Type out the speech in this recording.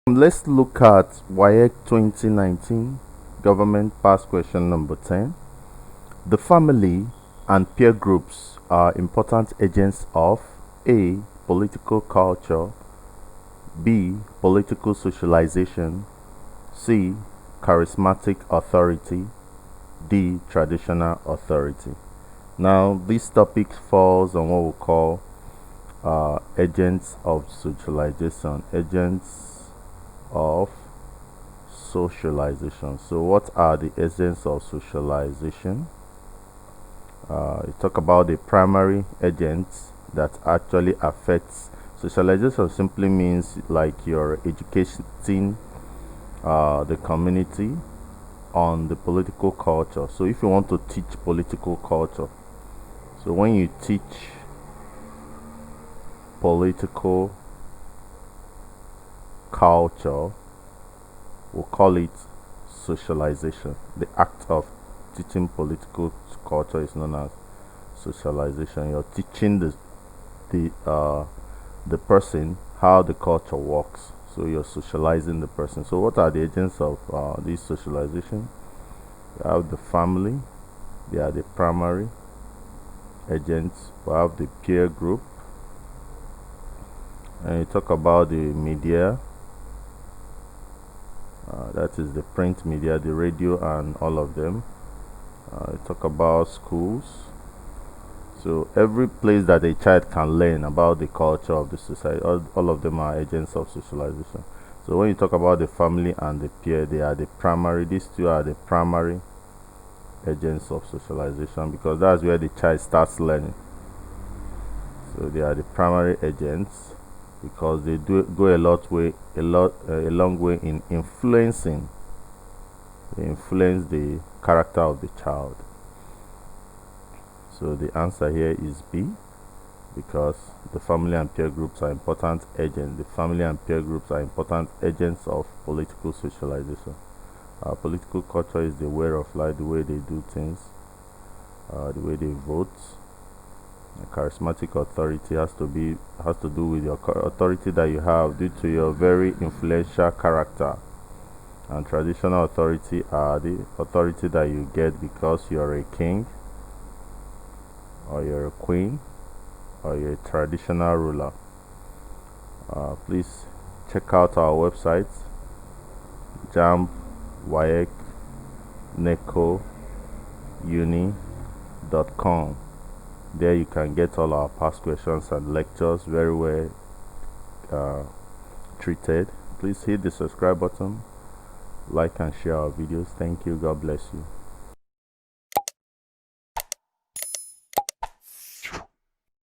Let's look at WAEC 2019 government pass question number 10. The family and peer groups are important agents of A. Political culture, B. Political socialization, C. Charismatic authority, D. Traditional authority. Now, this topic falls on what we call agents of socialization. Agents of socialization. So, what are the agents of socialization? You talk about the primary agents that actually affects socialization. Simply means like you're educating the community on the political culture. So if you want to teach political culture, so when you teach political culture, we'll call it socialization. The act of teaching political culture is known as socialization. You're teaching the person how the culture works. So you're socializing the person. So what are the agents of this socialization? You have the family. They are the primary agents. We have the peer group. And you talk about the media. That is the print media, the radio, and all of them. You talk about schools. So every place that a child can learn about the culture of the society, all of them are agents of socialization. So when you talk about the family and the peer, they are the primary. These two are the primary agents of socialization because that's where the child starts learning. So they are the primary agents because they do go a long way in influencing. They influence the character of the child. So the answer here is B, because the family and peer groups are important agents. The family and peer groups are important agents of political socialization. Political culture is the way of life, the way they do things, the way they vote. Charismatic authority has to do with your authority that you have due to your very influential character. And traditional authority are the authority that you get because you're a king, or you're a queen, or you're a traditional ruler. Please check out our website, JAMB, WAEC, NECO, uni.com. There you can get all our past questions and lectures very well treated. Please hit the subscribe button, like and share our videos. Thank you. God bless you.